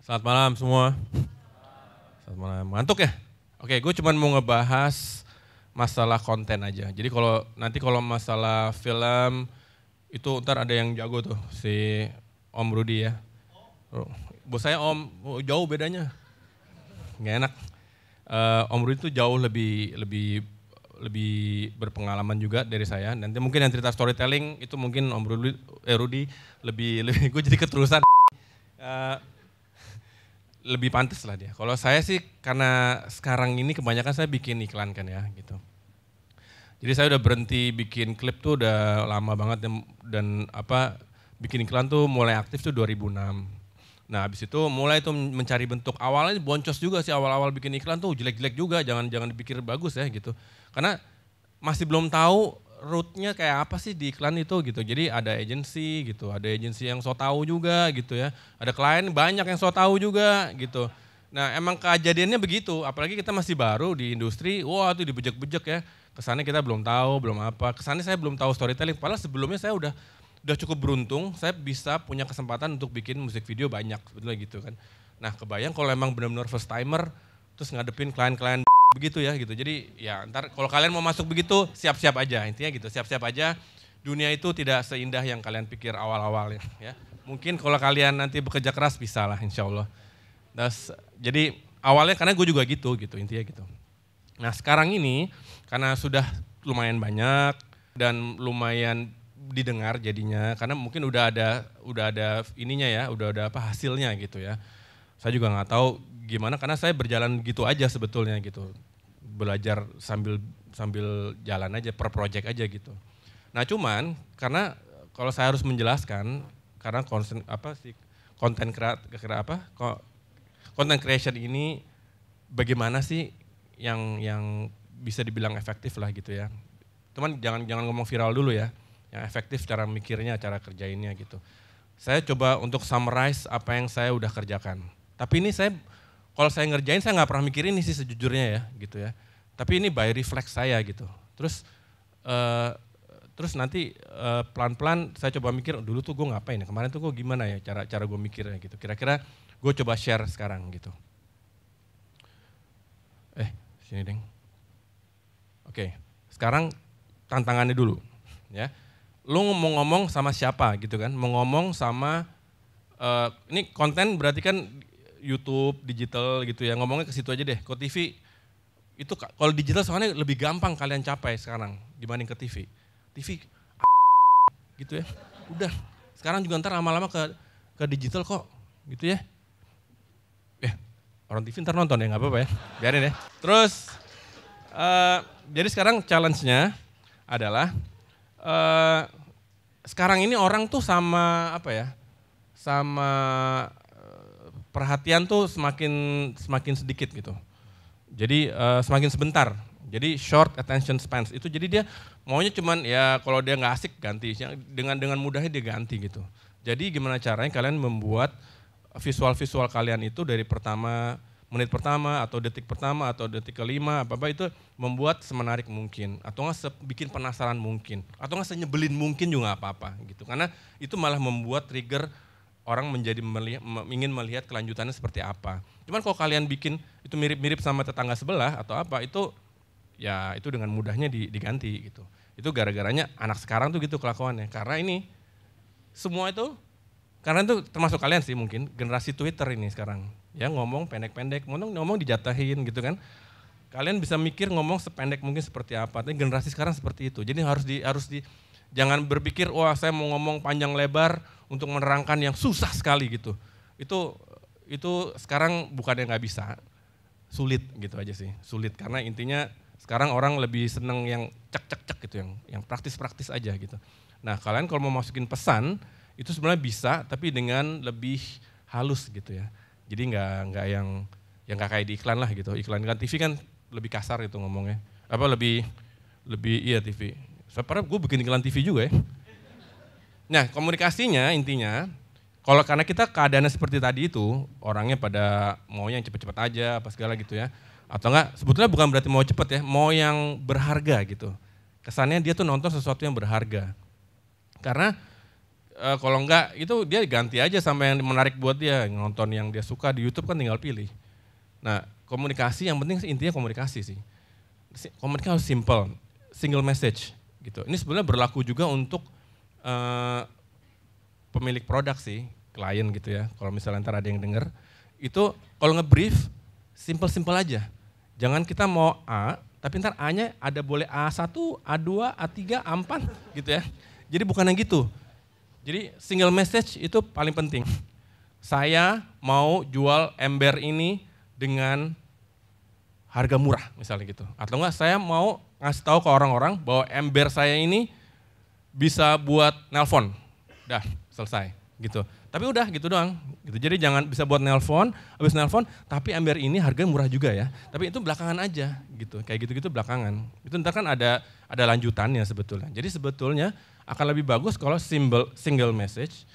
Selamat malam semua. Selamat malam. Ngantuk ya? Oke, gue cuma mau ngebahas masalah konten aja. Jadi kalau masalah film itu ntar ada yang jago tuh si Om Rudi ya. Bos saya Om, jauh bedanya. Nggak enak. Om Rudi tuh jauh lebih berpengalaman juga dari saya. Nanti mungkin yang cerita storytelling itu mungkin Om Rudi lebih gue jadi keterusan. Lebih pantas lah dia. Kalau saya sih karena sekarang ini kebanyakan saya bikin iklan kan ya gitu. Jadi saya udah berhenti bikin klip tuh udah lama banget dan bikin iklan tuh mulai aktif tuh 2006. Nah habis itu mulai tuh mencari bentuk. Awalnya boncos juga sih awal-awal bikin iklan tuh jelek-jelek juga, jangan dipikir bagus ya gitu. Karena masih belum tahu route-nya kayak apa sih di iklan itu gitu. Jadi ada agensi gitu, ada agensi yang so tahu juga gitu ya. Ada klien banyak yang so tahu juga gitu. Nah emang kejadiannya begitu, apalagi kita masih baru di industri, wah itu dibejek-bejek ya. Kesannya kita belum tahu, belum apa. Kesannya saya belum tahu storytelling, padahal sebelumnya saya udah cukup beruntung, saya bisa punya kesempatan untuk bikin musik video banyak, sebetulnya gitu kan. Nah kebayang kalau emang benar-benar first timer, terus ngadepin klien-klien begitu ya gitu. Jadi ya ntar kalau kalian mau masuk begitu siap-siap aja, intinya gitu, siap-siap aja. Dunia itu tidak seindah yang kalian pikir awal-awalnya ya. Mungkin kalau kalian nanti bekerja keras bisa lah insya Allah. Jadi awalnya karena gue juga gitu intinya gitu. Nah sekarang ini karena sudah lumayan banyak dan lumayan didengar jadinya, karena mungkin udah ada ininya ya, udah ada hasilnya gitu ya. Saya juga nggak tahu gimana karena saya berjalan gitu aja sebetulnya gitu. Belajar sambil jalan aja per project aja gitu. Nah cuman karena kalau saya harus menjelaskan karena content creation ini bagaimana sih yang bisa dibilang efektif lah gitu ya. Cuman jangan ngomong viral dulu ya. Yang efektif cara mikirnya, cara kerjainnya gitu. Saya coba untuk summarize apa yang saya udah kerjakan. Tapi ini kalau saya ngerjain saya nggak pernah mikirin ini sih sejujurnya ya gitu ya. Tapi ini by reflex saya gitu. Terus nanti pelan-pelan saya coba mikir dulu tuh gue ngapain ya, kemarin tuh gue gimana ya cara gue mikirnya gitu. Kira-kira gue coba share sekarang gitu. Sini deng. Oke, sekarang tantangannya dulu ya. Lu mau ngomong sama siapa gitu kan, mau ngomong sama, ini konten berarti kan YouTube, digital gitu ya, ngomongnya ke situ aja deh, ke TV. Itu kalau digital soalnya lebih gampang kalian capai sekarang dibanding ke TV. TV gitu ya, udah. Sekarang juga ntar lama-lama ke digital kok gitu ya. Orang TV ntar nonton ya, nggak apa-apa ya, biarin ya. Terus, jadi sekarang challenge-nya adalah, sekarang ini orang tuh sama perhatian tuh semakin sedikit gitu. Jadi semakin sebentar. Jadi short attention spans itu jadi dia maunya cuman ya kalau dia nggak asik ganti, dengan mudahnya dia ganti gitu. Jadi gimana caranya kalian membuat visual kalian itu dari menit pertama atau detik pertama atau detik kelima apa itu membuat semenarik mungkin atau nggak bikin penasaran mungkin atau nggak senyebelin mungkin juga nggak apa-apa gitu, karena itu malah membuat trigger orang ingin melihat kelanjutannya seperti apa. Cuman kalau kalian bikin itu mirip-mirip sama tetangga sebelah atau apa itu ya itu dengan mudahnya diganti gitu. Itu gara-garanya anak sekarang tuh gitu kelakuannya, karena ini semua itu karena itu termasuk kalian sih mungkin, generasi Twitter ini sekarang. Ya ngomong pendek-pendek, ngomong dijatahin gitu kan. Kalian bisa mikir ngomong sependek mungkin seperti apa, tapi generasi sekarang seperti itu. Jadi jangan berpikir, wah saya mau ngomong panjang lebar untuk menerangkan yang susah sekali gitu. Itu sekarang bukannya nggak bisa, sulit gitu aja sih. Sulit karena intinya sekarang orang lebih seneng yang cek gitu, yang praktis-praktis aja gitu. Nah kalian kalau mau masukin pesan, itu sebenarnya bisa tapi dengan lebih halus gitu ya. Jadi nggak yang nggak kayak di iklan lah gitu. Iklan TV kan lebih kasar gitu ngomongnya. Lebih iya TV. Padahal gue bikin iklan TV juga ya. Nah komunikasinya intinya, karena kita keadaannya seperti tadi itu, orangnya pada maunya yang cepet-cepet aja apa segala gitu ya. Atau enggak, sebetulnya bukan berarti mau cepet ya, mau yang berharga gitu. Kesannya dia tuh nonton sesuatu yang berharga. Karena kalau enggak itu dia ganti aja sama yang menarik buat dia, nonton yang dia suka di YouTube kan tinggal pilih. Nah komunikasi yang penting intinya komunikasi sih. Komunikasi harus simple, single message gitu. Ini sebenarnya berlaku juga untuk pemilik produk sih, klien gitu ya. Kalau misalnya ntar ada yang denger, itu kalau nge-brief simple aja. Jangan kita mau A, tapi ntar A-nya ada boleh A1, A2, A3, A4 gitu ya. Jadi bukan yang gitu. Jadi single message itu paling penting. Saya mau jual ember ini dengan harga murah misalnya gitu. Atau enggak saya mau ngasih tahu ke orang-orang bahwa ember saya ini bisa buat nelpon. Dah, selesai gitu. Tapi udah gitu doang. Gitu. Jadi jangan bisa buat nelpon, habis nelpon tapi ember ini harganya murah juga ya. Tapi itu belakangan aja gitu. Kayak gitu-gitu belakangan. Itu ntar kan ada lanjutannya sebetulnya. Jadi sebetulnya akan lebih bagus kalau single message,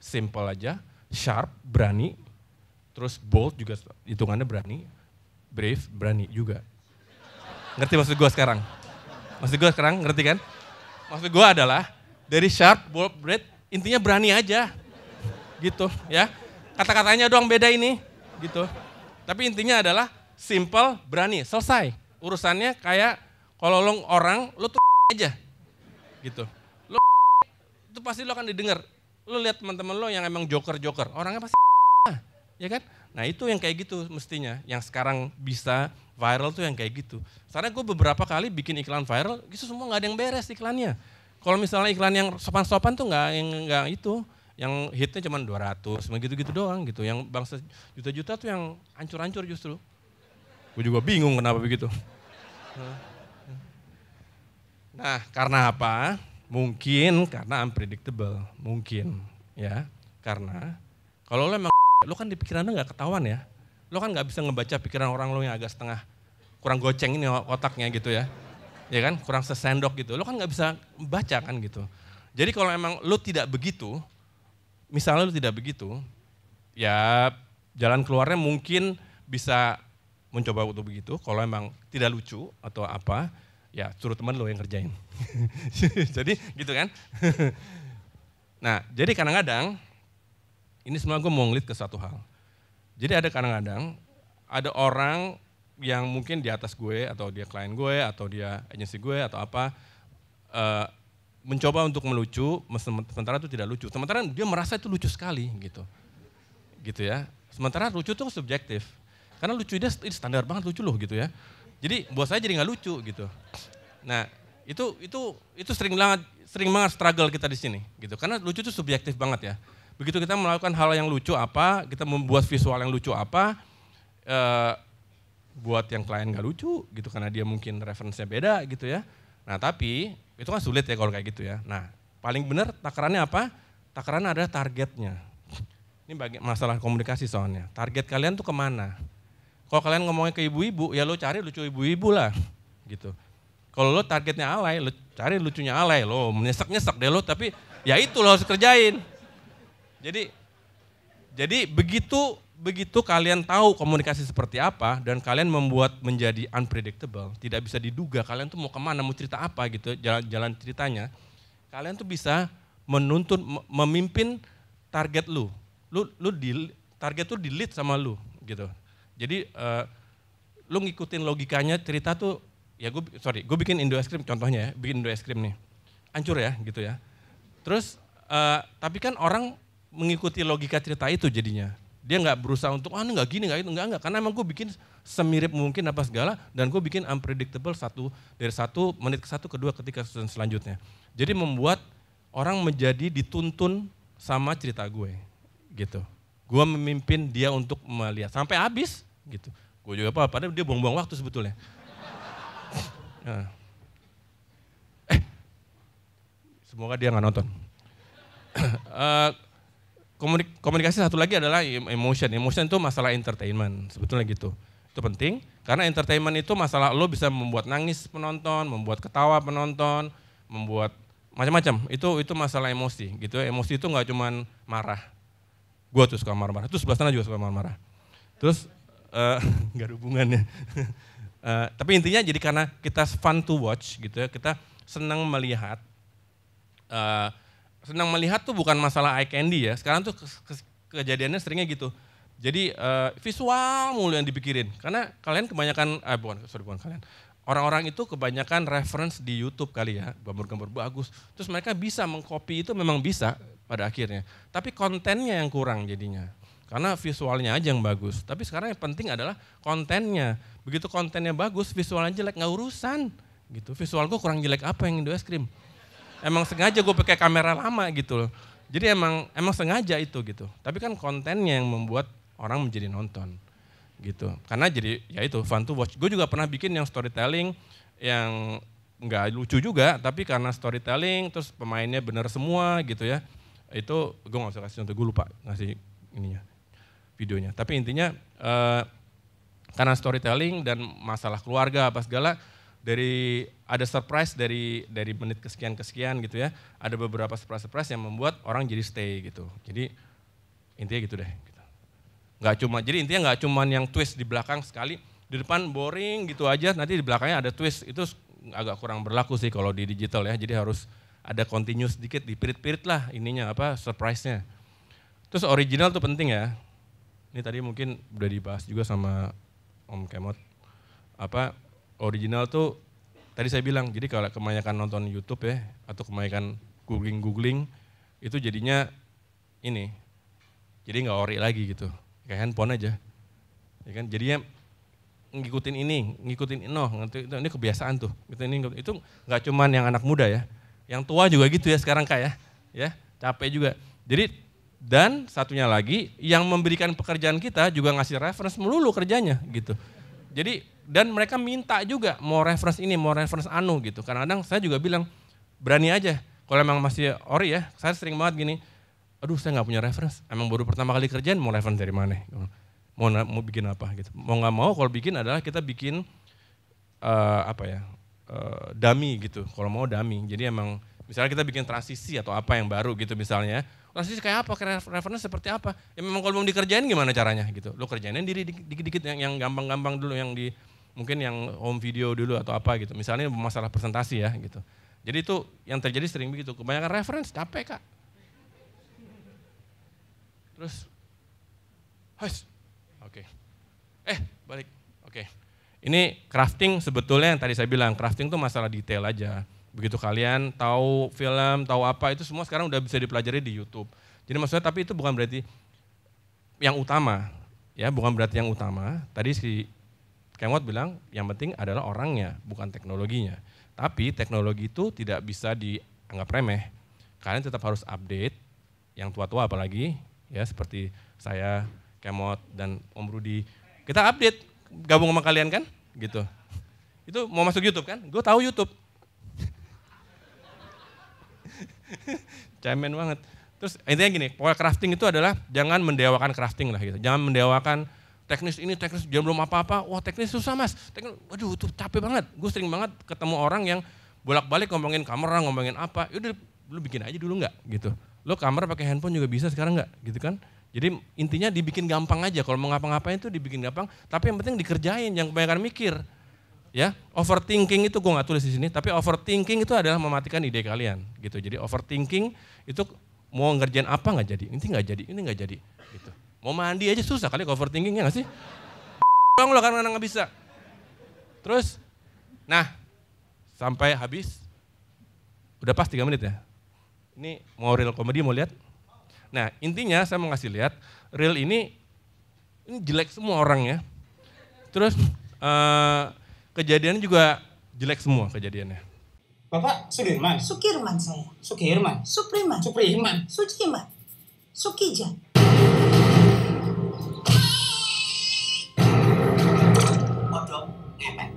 simple aja, sharp, berani, terus bold juga hitungannya berani. Brave, berani juga. Ngerti maksud gue sekarang? Maksud gue sekarang ngerti kan? Maksud gue adalah dari sharp, bold, brave, intinya berani aja. Gitu ya. Kata-katanya doang beda ini. Gitu. Tapi intinya adalah simple, berani, selesai. Urusannya kayak kalau lo orang, lo tuh aja. Gitu. Lo itu pasti lo akan didengar. Lo lihat teman-teman lo yang emang joker-joker. Orangnya pasti ya kan? Nah itu yang kayak gitu mestinya, yang sekarang bisa viral tuh yang kayak gitu. Karena gue beberapa kali bikin iklan viral, itu semua nggak ada yang beres iklannya. Kalau misalnya iklan yang sopan-sopan tuh nggak itu, yang hitnya cuma 200, gitu-gitu doang gitu. Yang bangsa juta-juta tuh yang hancur-hancur justru. Gue juga bingung kenapa begitu. Nah karena apa? Mungkin karena unpredictable, mungkin ya. Karena kalau lo emang lo kan di pikiran lo gak ketahuan ya. Lo kan gak bisa ngebaca pikiran orang lo yang agak setengah kurang goceng ini otaknya gitu ya. Ya kan, kurang sesendok gitu. Lo kan gak bisa baca kan gitu. Jadi kalau emang lo tidak begitu, misalnya lo tidak begitu, ya jalan keluarnya mungkin bisa mencoba untuk begitu. Kalau emang tidak lucu atau apa, ya suruh teman lo yang kerjain. Jadi gitu kan. Nah jadi kadang-kadang, ini semua gue mau ngelit ke satu hal. Jadi ada kadang-kadang, ada orang yang mungkin di atas gue, atau dia klien gue, atau dia agensi gue, atau apa, mencoba untuk melucu, sementara itu tidak lucu. Sementara dia merasa itu lucu sekali gitu. Gitu ya. Sementara lucu itu subjektif. Karena lucu dia standar banget lucu loh gitu ya. Jadi buat saya jadi nggak lucu gitu. Nah itu sering banget struggle kita di sini gitu. Karena lucu itu subjektif banget ya. Begitu kita melakukan hal yang lucu apa, kita membuat visual yang lucu apa, buat yang klien gak lucu gitu karena dia mungkin referensinya beda gitu ya. Nah tapi itu kan sulit ya kalau kayak gitu ya. Nah paling benar takarannya apa? Takarannya adalah targetnya. Ini masalah komunikasi soalnya. Target kalian tuh kemana? Kalau kalian ngomongnya ke ibu-ibu, ya lo cari lucu ibu-ibu lah gitu. Kalau lo targetnya alay, lo cari lucunya alay, lo nyesek-nyesek deh lo, tapi ya itu lo harus kerjain. Jadi begitu kalian tahu komunikasi seperti apa dan kalian membuat menjadi unpredictable, tidak bisa diduga kalian tuh mau kemana, mau cerita apa gitu, jalan ceritanya, kalian tuh bisa menuntun, memimpin target lu target tuh di-lead sama lu gitu. Jadi lu ngikutin logikanya cerita tuh, ya gue bikin Indo Es Krim contohnya ya, bikin Indo Es Krim nih, hancur ya gitu ya. Terus tapi kan orang mengikuti logika cerita itu jadinya. Dia nggak berusaha untuk, ini nggak gini, nggak itu, nggak. Karena emang gue bikin semirip mungkin apa segala, dan gue bikin unpredictable dari 1 menit ke 1, kedua, ketiga, selanjutnya. Jadi membuat orang menjadi dituntun sama cerita gue, gitu. Gue memimpin dia untuk melihat, sampai habis, gitu. Gue juga padahal dia buang-buang waktu sebetulnya. Semoga dia nggak nonton. Komunikasi satu lagi adalah emotion. Emotion itu masalah entertainment, sebetulnya gitu. Itu penting, karena entertainment itu masalah lo bisa membuat nangis penonton, membuat ketawa penonton, membuat macam-macam. Itu masalah emosi gitu. Emosi itu nggak cuman marah. Gue tuh suka marah-marah, terus sebelah sana juga suka marah-marah. Terus nggak ada hubungannya. Tapi intinya jadi karena kita fun to watch gitu ya, kita senang melihat senang melihat tuh bukan masalah eye candy ya. Sekarang tuh kejadiannya seringnya gitu. Jadi visual mulu yang dipikirin. Karena kalian kebanyakan, bukan kalian. Orang-orang itu kebanyakan reference di YouTube kali ya, gambar-gambar bagus. Terus mereka bisa mengcopy itu memang bisa pada akhirnya. Tapi kontennya yang kurang jadinya. Karena visualnya aja yang bagus. Tapi sekarang yang penting adalah kontennya. Begitu kontennya bagus, visualnya jelek, nggak urusan. Gitu. Visualku kurang jelek apa yang Indo es krim. Emang sengaja gue pakai kamera lama gitu loh. Jadi emang sengaja itu gitu. Tapi kan kontennya yang membuat orang menjadi nonton gitu. Karena jadi ya itu fun to watch. Gue juga pernah bikin yang storytelling yang nggak lucu juga, tapi karena storytelling terus pemainnya benar semua gitu ya. Itu gue nggak usah kasih contoh, gue lupa ngasih ininya videonya. Tapi intinya karena storytelling dan masalah keluarga apa segala, dari ada surprise dari menit kesekian gitu ya. Ada beberapa surprise yang membuat orang jadi stay gitu. Jadi intinya gitu deh. Jadi intinya nggak cuma yang twist di belakang sekali, di depan boring gitu aja, nanti di belakangnya ada twist. Itu agak kurang berlaku sih kalau di digital ya. Jadi harus ada continuous sedikit, dipirit-pirit lah ininya surprise-nya. Terus original tuh penting ya. Ini tadi mungkin udah dibahas juga sama Om Kemot. Original tuh tadi saya bilang, jadi kalau kebanyakan nonton YouTube ya, atau kebanyakan googling, itu jadinya ini, jadi nggak ori lagi gitu, kayak handphone aja, ya kan? Jadinya ngikutin ini kebiasaan tuh, itu nggak cuman yang anak muda ya, yang tua juga gitu ya sekarang kayak, ya capek juga. Jadi dan satunya lagi, yang memberikan pekerjaan kita juga ngasih reference melulu kerjanya gitu. Jadi dan mereka minta juga mau reference ini, mau reference anu gitu. Kadang-kadang saya juga bilang berani aja. Kalau emang masih ori ya, saya sering banget gini. Aduh saya nggak punya reference. Emang baru pertama kali kerjaan mau reference dari mana? Mau bikin apa gitu. Mau nggak mau kalau bikin adalah kita bikin dummy gitu. Kalau mau dummy. Jadi emang misalnya kita bikin transisi atau apa yang baru gitu misalnya. Transisi kayak apa, reference seperti apa. Ya memang kalau belum dikerjain gimana caranya gitu. Lo kerjainnya dikit-dikit yang gampang-gampang dulu, yang di mungkin yang home video dulu atau apa gitu. Misalnya masalah presentasi ya gitu. Jadi itu yang terjadi sering begitu. Kebanyakan reference capek Kak. Terus, oke. Balik. Oke. Ini crafting sebetulnya yang tadi saya bilang, crafting itu masalah detail aja. Begitu kalian tahu film, tahu apa, itu semua sekarang udah bisa dipelajari di YouTube. Jadi maksudnya, tapi itu bukan berarti yang utama, ya bukan berarti yang utama. Tadi si Kemot bilang yang penting adalah orangnya, bukan teknologinya. Tapi teknologi itu tidak bisa dianggap remeh. Kalian tetap harus update, yang tua-tua apalagi, ya seperti saya, Kemot, dan Om Rudi. Kita update, gabung sama kalian kan, gitu. Itu mau masuk YouTube kan? Gue tahu YouTube. Cemen banget. Terus intinya gini, pokoknya crafting itu adalah jangan mendewakan crafting lah gitu. Jangan mendewakan teknis ini, teknis jangan belum apa-apa. Wah teknis susah mas. Waduh itu capek banget. Gue sering banget ketemu orang yang bolak-balik ngomongin kamera, ngomongin apa. Yaudah lu bikin aja dulu nggak gitu. Lu kamera pakai handphone juga bisa sekarang nggak gitu kan. Jadi intinya dibikin gampang aja. Kalau mau ngapa-ngapain itu dibikin gampang. Tapi yang penting dikerjain, jangan kebanyakan mikir. Ya, overthinking itu gue nggak tulis di sini, tapi overthinking itu adalah mematikan ide kalian, gitu. Jadi overthinking itu mau ngerjain apa nggak jadi, ini nggak jadi, gitu. Mau mandi aja susah kali overthinkingnya nggak sih? Bang lo karena nggak bisa. Terus, nah sampai habis, udah pas 3 menit ya. Ini mau real komedi mau lihat? Nah intinya saya mau ngasih lihat, real ini jelek semua orangnya. Terus kejadiannya juga jelek semua kejadiannya. Bapak Sudirman? Sukirman saya. Sukirman? Supriman. Supriman? Sujiman. Sukijan. Odong ngepet.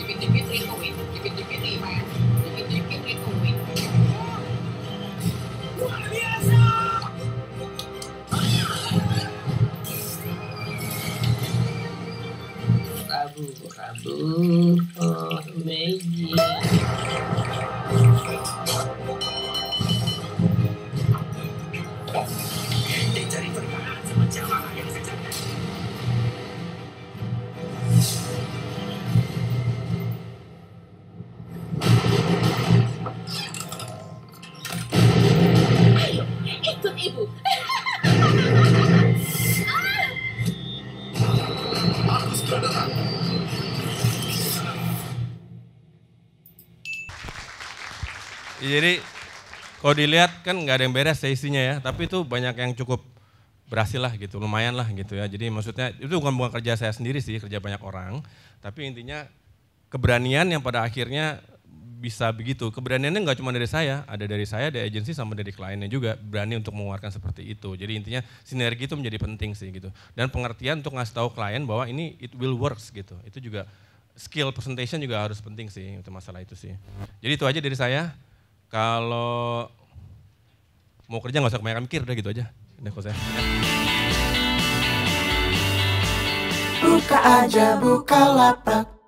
Dikit-dikit rituin, dikit-dikit iman, dikit-dikit rituin. Luar biasa! Rabu, oh magic. Jadi kalau dilihat kan nggak ada yang beres ya isinya ya, tapi itu banyak yang cukup berhasil lah gitu, lumayan lah gitu ya. Jadi maksudnya itu bukan kerja saya sendiri sih, kerja banyak orang, tapi intinya keberanian yang pada akhirnya bisa begitu. Keberaniannya nggak cuma dari saya, ada dari saya, dari agensi sama dari kliennya juga berani untuk mengeluarkan seperti itu. Jadi intinya sinergi itu menjadi penting sih gitu. Dan pengertian untuk ngasih tahu klien bahwa ini it will works gitu. Itu juga skill presentation juga harus penting sih untuk masalah itu sih. Jadi itu aja dari saya. Kalau mau kerja nggak usah kebanyakan mikir, udah gitu aja. Udah kok saya. Buka aja, buka lapak.